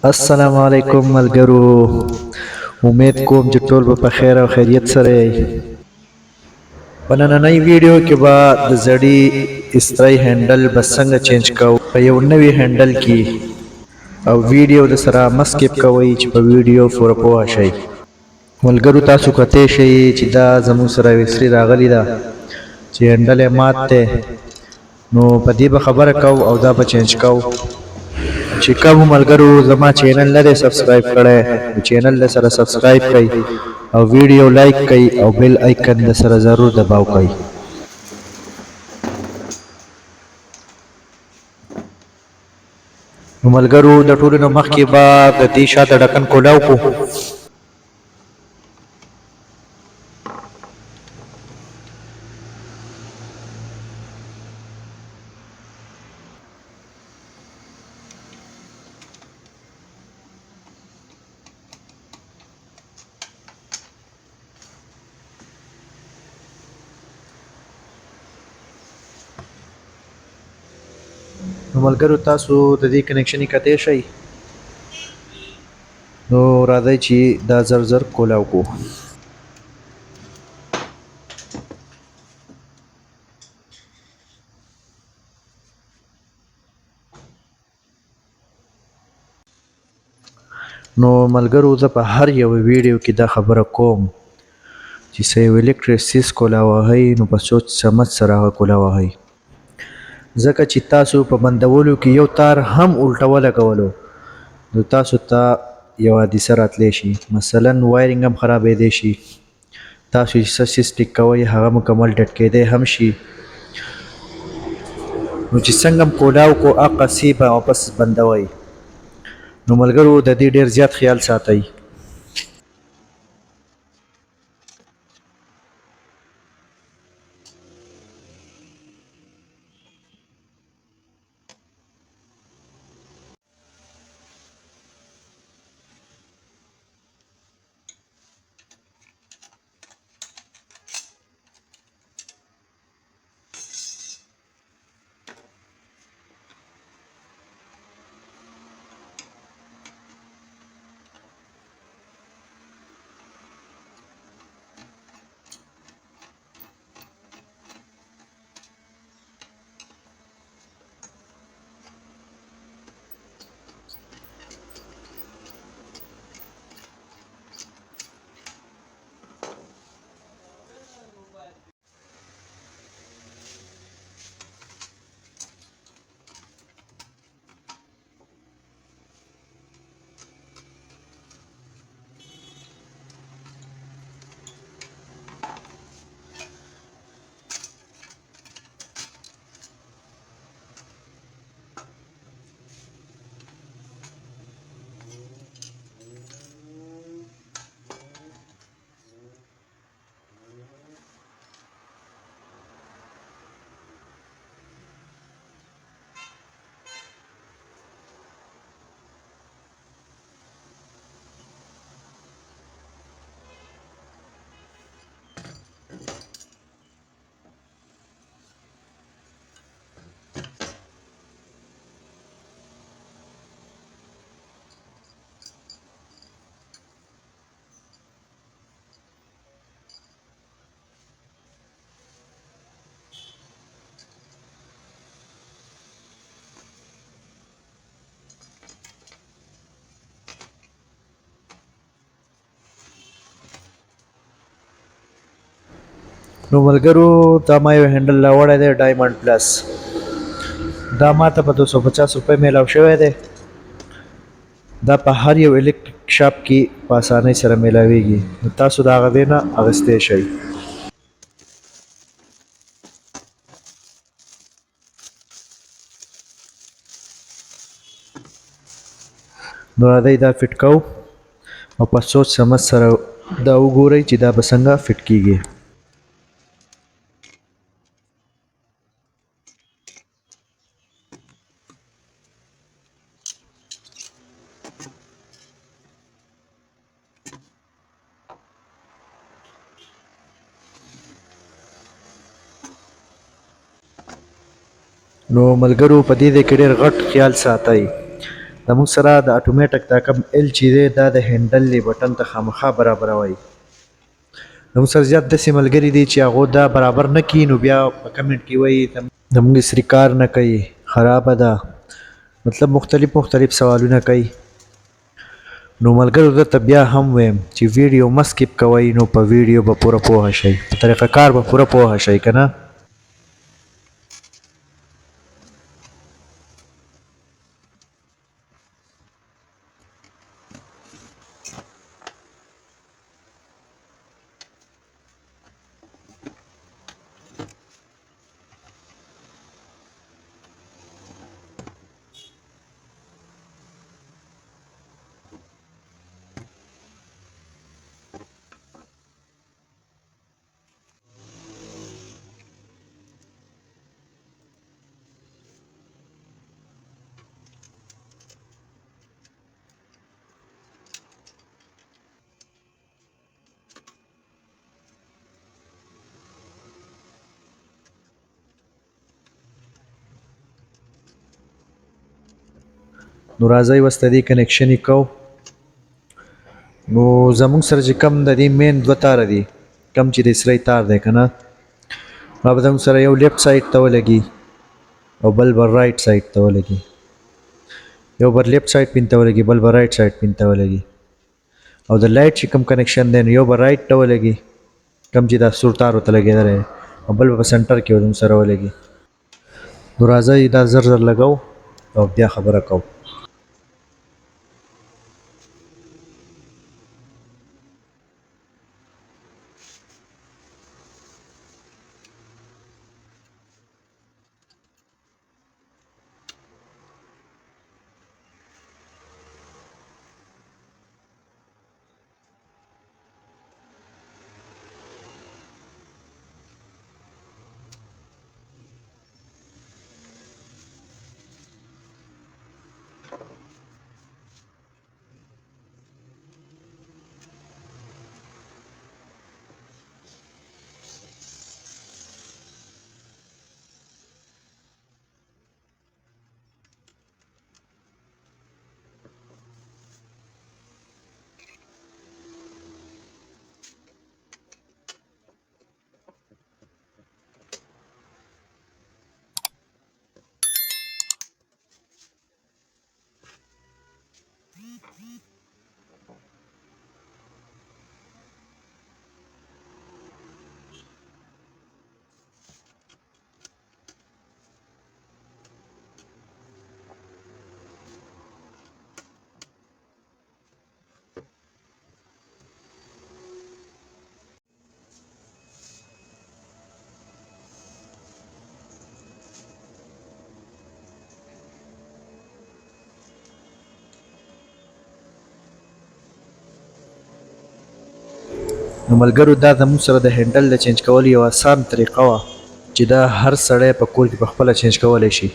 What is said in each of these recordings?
السلام علیکم ملګرو. امید کوم چې ټول په خیر او خیریت سره یې. په نننۍ ویډیو کې به د زړی استری هینډل به څنګه چینج کوو په یو نوي هینډل کې، او ویډیو د سره مسکیپ کوئ چې په ویډیو پوره پوه شئ. ملګرو تاسو کته شئ چې دا زموږ سره استری راغلی ده چې هینډل یې مات دی، نو په دې به خبره کوو او دا به چینج کوو. چې کوم ملګرو زما چینل نه دی سبسکرایب کړی نو چینل د سره سبسکرایب کړئ او ویډیو لایک کړئ او بیل آیکن د سره ضرور دباو کړئ. نو ملګرو د ټولو نه مخکې به د دې شاته ډکن کولاو کو. نو ملګرو تاسو د دې کنیکشن کته شئ، نو راځئ چې دا زر زر کولاو کو. نو ملګرو زه په هر یو ویډیو کې دا خبره کوم چې سیو الیکټریسیس کولاوهی نو په سوچ سمج سره کولاوهی، ځکه چې تاسو په بندولو کې یو تار هم الټه ولګولو نو تاسو ته یو حادثه راتلی شي، مثلا وایرینګ هم خرابېدی شي، تاسو چې څه سیس ټیک کوئ هغه مکمل ډډ کېدی هم شي. نو چې څنګه هم کولاو کو هغسې به واپس بندوئ. نو ملګرو د دې ډېر زیات خیال ساتئ. نو ملګرو دا ما یو هینډل راوړی دی ډایمنډ پلس، دا ما ته په 250 روپۍ میلاو شوی دی. دا په هر یو الکتریک شاپ کې په اسانۍ سره میلاویږي، نو تاسو د هغه ځای نه اخیستی شئ. نو راځئ دا فټ کوو او په سوچ سمج سره دا وګورئ چې دا به څنګه فټ کیږي. نو ملګرو په دې کې ډېر غټ خیال ساتئ زموږ سره د اټومیټک دا کوم ال چې دی دا د هینډل بټن ته خامخا برابروئ. زموږ سره زیات داسې ملګري دي چې هغو دا برابر نه کړي، نو بیا په کمنټ کې وایي زموږ اسري کار نه کوي، خرابه ده، مطلب مختلف سوالونه کوي. نو ملګرو درته بیا هم وایم چې ویډیو مه سکیپ کوئ، نو په ویډیو به پوره پوهه شئ، په طریقه کار به پوره پوهه شئ که نه. نو راځئ اوس د دې کنیکشن یې کوو. نو زموږ سره چې کوم د دې مین دوه تاره دي، کوم چې د اسرای تار دی که نه، هغه به زموږ سره یو لیفټ سایډ ته ولګي او بل به رایټ سایډ ته ولګي، یو به لیفټ سایډ پین ته ولګي، بل به رایټ سایډ پین ته ولګي. او د لایټ چې کوم کنیکشن دی نو یو به رایټ ته ولګي، کوم چې دا سور تار ورته لګېدلی دی، او بل به په سنټر کې زموږ سره ولګي. نو راځئ دا زر لګوو او بیا خبره کوو. نو ملګرو دا زموږ سره د هینډل د چینج کولو یو آسان طریقه وه چې دا هر سړی په کور کې په خپله چینج کولی شي.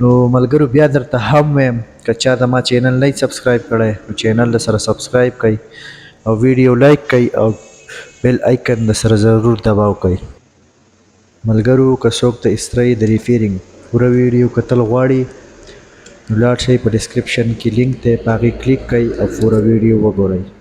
نو ملګرو بیا درته هم وایم که چا زما چینل نه سبسکرایب کړی نو چینل د سره سبسکرایب کړئ او ویډیو لایک کړئ او بیل آیکن د سره ضرور دباو کړئ. ملګرو که څوک د استری د ریپیرینګ پوره ویډیو کتل غواړي نو لاړ شئ په ډسکرپشن کې لینک دی، په هغې کلیک کړئ او پوره ویډیو وګورئ.